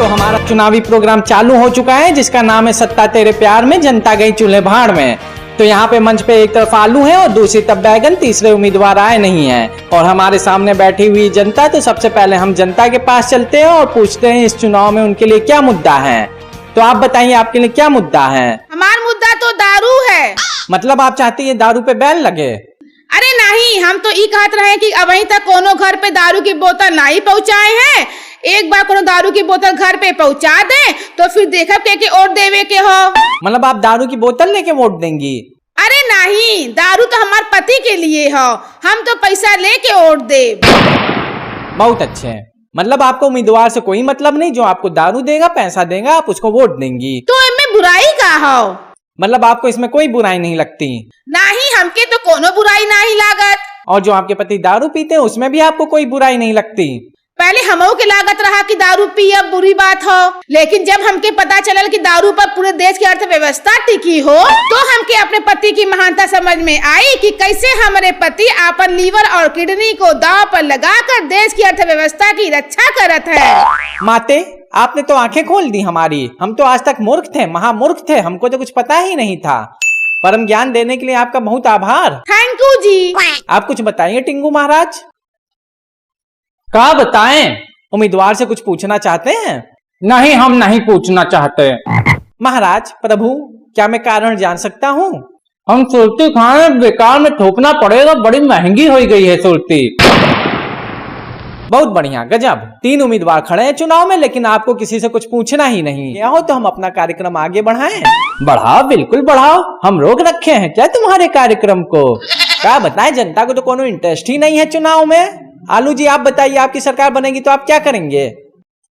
दोस्तों, हमारा चुनावी प्रोग्राम चालू हो चुका है जिसका नाम है सत्ता तेरे प्यार में, जनता गई चूल्हे भाड़ में। तो यहाँ पे मंच पे एक तरफ आलू है और दूसरी तरफ बैगन, तीसरे उम्मीदवार आए नहीं हैं और हमारे सामने बैठी हुई जनता। तो सबसे पहले हम जनता के पास चलते हैं और पूछते हैं इस चुनाव में उनके लिए क्या मुद्दा है। तो आप बताइए आपके लिए क्या मुद्दा है? हमारा मुद्दा तो दारू है। मतलब आप चाहती है दारू पे बैन लगे? अरे नहीं, हम तो ये कहते रहे कि अभी तक कोनो घर पे दारू की बोतल नहीं पहुँचाए हैं। एक बार कोनो दारू की बोतल घर पे पहुँचा दे तो फिर देखा के वोट देवे के हो। मतलब आप दारू की बोतल लेके वोट देंगी? अरे नहीं, दारू तो हमारे पति के लिए हो, हम तो पैसा लेके वोट दे। बहुत अच्छे। मतलब आपको उम्मीदवार से कोई मतलब नहीं, जो आपको दारू देगा, पैसा देगा, आप उसको वोट देंगी। तो इनमें बुराई का हो? मतलब आपको इसमें कोई बुराई नहीं लगती? नहीं, हमके तो कोनो बुराई नहीं लागत। और जो आपके पति दारू पीते हैं उसमें भी आपको कोई बुराई नहीं लगती? पहले हमों के लागत रहा कि दारू पी अब बुरी बात हो, लेकिन जब हमके पता चलल कि दारू पर पूरे देश की अर्थव्यवस्था टिकी हो तो हमके अपने पति की महानता समझ में आई कि कैसे हमारे पति अपन लीवर और किडनी को दांव पर लगाकर देश की अर्थव्यवस्था की रक्षा करत है। माते, आपने तो आंखें खोल दी हमारी। हम तो आज तक मूर्ख थे, महामूर्ख थे, हमको तो कुछ पता ही नहीं था। परम ज्ञान देने के लिए आपका बहुत आभार। थैंक यू जी। आप कुछ बताइए टिंगू महाराज। क्या बताएं? उम्मीदवार से कुछ पूछना चाहते हैं? नहीं, हम नहीं पूछना चाहते। महाराज प्रभु, क्या मैं कारण जान सकता हूँ? हम सुरती खाने बेकार में थोपना पड़ेगा, बड़ी महंगी हो गई है सुरती। बहुत बढ़िया, गजब। 3 उम्मीदवार खड़े हैं चुनाव में, लेकिन आपको किसी से कुछ पूछना ही नहीं। क्या हो तो हम अपना कार्यक्रम आगे बढ़ाएं? बढ़ाओ, बिल्कुल बढ़ाओ। हम रोक रखे हैं क्या तुम्हारे कार्यक्रम को? क्या बताएं, जनता को तो कोनो इंटरेस्ट ही नहीं है चुनाव में। आलू जी, आप बताइए, आपकी सरकार बनेगी तो आप क्या करेंगे?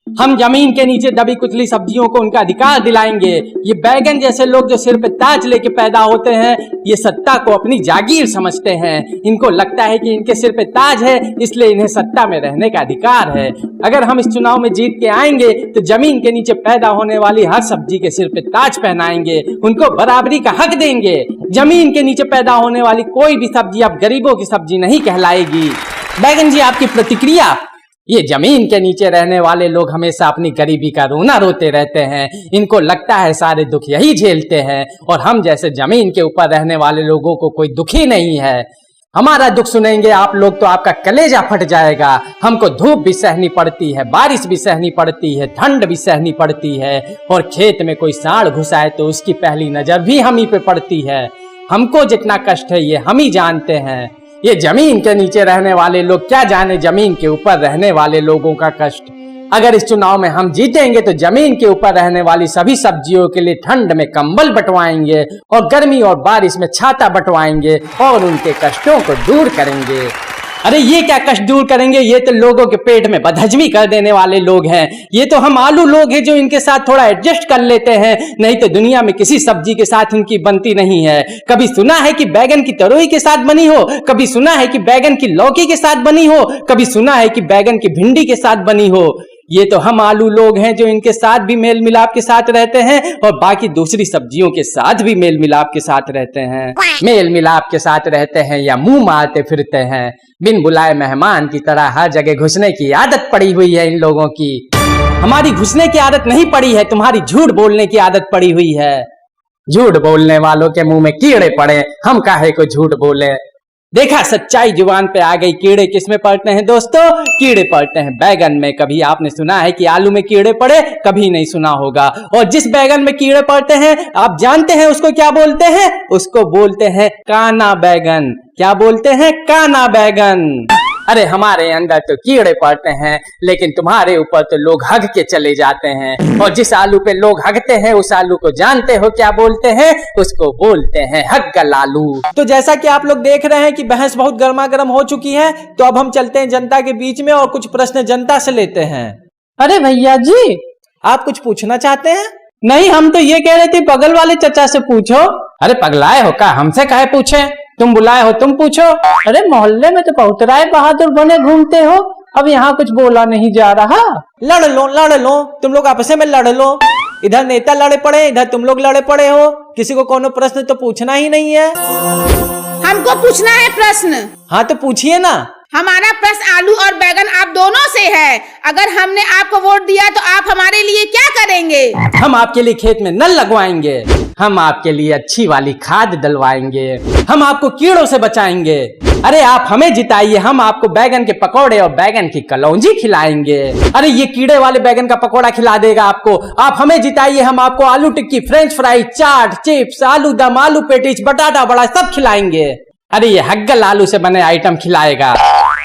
हम जमीन के नीचे दबी कुचली सब्जियों को उनका अधिकार दिलाएंगे। ये बैगन जैसे लोग जो सिर पे ताज लेके पैदा होते हैं, ये सत्ता को अपनी जागीर समझते हैं। इनको लगता है कि इनके सिर पे ताज है, इसलिए इन्हें सत्ता में रहने का अधिकार है। अगर हम इस चुनाव में जीत के आएंगे तो जमीन के नीचे पैदा होने वाली हर सब्जी के सिर पे ताज पहनाएंगे, उनको बराबरी का हक देंगे। जमीन के नीचे पैदा होने वाली कोई भी सब्जी अब गरीबों की सब्जी नहीं कहलाएगी। बैगन जी, आपकी प्रतिक्रिया? ये जमीन के नीचे रहने वाले लोग हमेशा अपनी गरीबी का रोना रोते रहते हैं। इनको लगता है सारे दुख यही झेलते हैं और हम जैसे जमीन के ऊपर रहने वाले लोगों को कोई दुख ही नहीं है। हमारा दुख सुनेंगे आप लोग तो आपका कलेजा फट जाएगा। हमको धूप भी सहनी पड़ती है, बारिश भी सहनी पड़ती है, ठंड भी सहनी पड़ती है और खेत में कोई सांड घुस आए तो उसकी पहली नजर भी हम ही पे पड़ती है। हमको जितना कष्ट है ये हम ही जानते हैं। ये जमीन के नीचे रहने वाले लोग क्या जाने जमीन के ऊपर रहने वाले लोगों का कष्ट। अगर इस चुनाव में हम जीतेंगे तो जमीन के ऊपर रहने वाली सभी सब्जियों के लिए ठंड में कंबल बंटवाएंगे और गर्मी और बारिश में छाता बंटवाएंगे और उनके कष्टों को दूर करेंगे। अरे ये क्या कष्ट दूर करेंगे? ये तो लोगों के पेट में बदहजमी कर देने वाले लोग हैं। ये तो हम आलू लोग हैं जो इनके साथ थोड़ा एडजस्ट कर लेते हैं, नहीं तो दुनिया में किसी सब्जी के साथ इनकी बनती नहीं है। कभी सुना है कि बैगन की तरोई के साथ बनी हो, कभी सुना है कि बैगन की लौकी के साथ बनी हो, कभी सुना है कि बैगन की भिंडी के साथ बनी हो। ये तो हम आलू लोग हैं जो इनके साथ भी मेल मिलाप के साथ रहते हैं और बाकी दूसरी सब्जियों के साथ भी मेल मिलाप के साथ रहते हैं। मेल मिलाप के साथ रहते हैं या मुंह मारते फिरते हैं। बिन बुलाए मेहमान की तरह हर जगह घुसने की आदत पड़ी हुई है इन लोगों की। हमारी घुसने की आदत नहीं पड़ी है, तुम्हारी झूठ बोलने की आदत पड़ी हुई है। झूठ बोलने वालों के मुंह में कीड़े पड़े, हम काहे को झूठ बोले। देखा, सच्चाई जुबान पे आ गई। कीड़े किस में पड़ते हैं दोस्तों? कीड़े पड़ते हैं बैगन में। कभी आपने सुना है कि आलू में कीड़े पड़े? कभी नहीं सुना होगा। और जिस बैगन में कीड़े पड़ते हैं आप जानते हैं उसको क्या बोलते हैं? उसको बोलते हैं काना बैगन। क्या बोलते हैं? काना बैगन। अरे हमारे अंदर तो कीड़े पड़ते हैं, लेकिन तुम्हारे ऊपर तो लोग हग के चले जाते हैं। और जिस आलू पे लोग हगते हैं उस आलू को जानते हो क्या बोलते हैं? उसको बोलते हैं हग्गल आलू। तो जैसा कि आप लोग देख रहे हैं कि बहस बहुत गर्मा गर्म हो चुकी है, तो अब हम चलते हैं जनता के बीच में और कुछ प्रश्न जनता से लेते हैं। अरे भैया जी, आप कुछ पूछना चाहते हैं? नहीं, हम तो ये कह रहे थे बगल वाले चचा से पूछो। अरे पगलाए हो क्या? हमसे काहे पूछे? तुम बुलाए हो, तुम पूछो। अरे मोहल्ले में तो बहुत राय बहादुर बने घूमते हो, अब यहाँ कुछ बोला नहीं जा रहा। लड़ लो, तुम लोग आपस में लड़ लो। इधर नेता लड़े पड़े, इधर तुम लोग लड़े पड़े हो। किसी को कोनो प्रश्न तो पूछना ही नहीं है। हमको पूछना है प्रश्न। हाँ तो पूछिए ना। हमारा प्रश्न आलू और बैगन आप दोनों से है। अगर हमने आपको वोट दिया तो आप हमारे लिए क्या करेंगे? हम आपके लिए खेत में नल लगवाएंगे, हम आपके लिए अच्छी वाली खाद डलवाएंगे, हम आपको कीड़ों से बचाएंगे। अरे आप हमें जिताइए, हम आपको बैगन के पकौड़े और बैगन की कलौंजी खिलाएंगे। अरे ये कीड़े वाले बैगन का पकौड़ा खिला देगा आपको। आप हमें जिताइए, हम आपको आलू टिक्की, फ्रेंच फ्राई, चाट, चिप्स, आलू दम, आलू पेटीज, बटाटा बड़ा सब खिलाएंगे। अरे ये हग्गल आलू से बने आइटम खिलाएगा,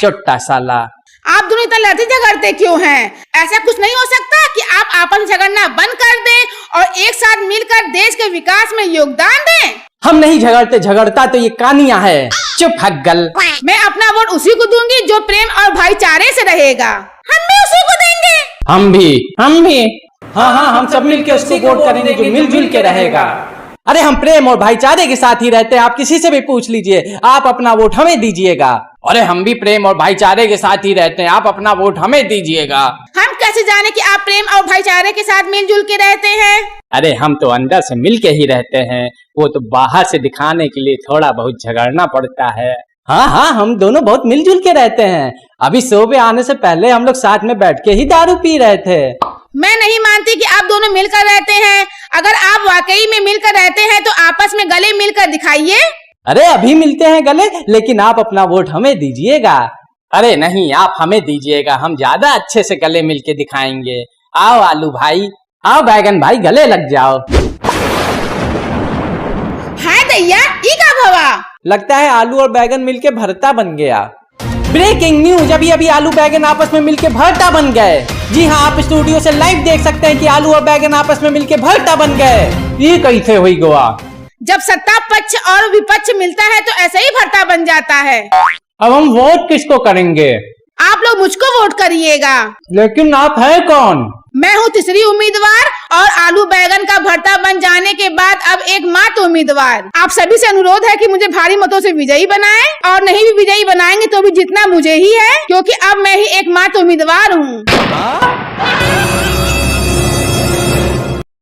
चोट्टा साला। आप दोनों इतना लड़ते झगड़ते क्यों हैं? ऐसा कुछ नहीं हो सकता कि आप आपस में झगड़ना बंद कर दें और एक साथ मिलकर देश के विकास में योगदान दें? हम नहीं झगड़ते, झगड़ता तो ये कानिया है। चुप हग्गल। मैं अपना वोट उसी को दूंगी जो प्रेम और भाईचारे से रहेगा। हम भी उसी को देंगे। हम भी। हाँ, हम सब मिलके उसको वोट करेंगे जो मिलजुल के रहेगा। अरे हम प्रेम और भाईचारे के साथ ही रहते हैं, आप किसी से भी पूछ लीजिए। आप अपना वोट हमें दीजिएगा। अरे हम भी प्रेम और भाईचारे के साथ ही रहते हैं, आप अपना वोट हमें दीजिएगा। हम कैसे जाने कि आप प्रेम और भाईचारे के साथ मिलजुल के रहते हैं? अरे हम तो अंदर से मिल के ही रहते हैं, वो तो बाहर से दिखाने के लिए थोड़ा बहुत झगड़ना पड़ता है। हाँ, हम दोनों बहुत मिलजुल के रहते हैं। अभी शो पे आने से पहले हम लोग साथ में बैठ के ही दारू पी रहे थे। मैं नहीं मानती कि आप दोनों मिलकर रहते हैं। अगर आप वाकई में मिलकर रहते हैं तो आपस में गले मिलकर दिखाइए। अरे अभी मिलते हैं गले, लेकिन आप अपना वोट हमें दीजिएगा। अरे नहीं, आप हमें दीजिएगा, हम ज्यादा अच्छे से गले मिल के दिखाएंगे। आओ आलू भाई, आओ बैगन भाई, गले लग जाओ। हाय दैया, ई का भवा? लगता है आलू और बैगन मिलके भरता बन गया। ब्रेकिंग न्यूज, अभी आलू बैगन आपस में मिलके भरता बन गए। जी हाँ, आप स्टूडियो से लाइव देख सकते हैं कि आलू और बैगन आपस में मिलके भरता बन गए। ये कैसे हुई गोवा? जब सत्ता पक्ष और विपक्ष मिलता है तो ऐसे ही भरता बन जाता है। अब हम वोट किसको करेंगे? आप लोग मुझको वोट करिएगा। लेकिन आप है कौन? मैं हूँ तीसरी उम्मीदवार और आलू बैगन का भरता बन जाने के बाद अब एकमात्र उम्मीदवार। आप सभी से अनुरोध है कि मुझे भारी मतों से विजयी बनाएं, और नहीं भी विजयी बनाएंगे तो भी जीतना मुझे ही है, क्योंकि अब मैं ही एकमात्र उम्मीदवार हूँ।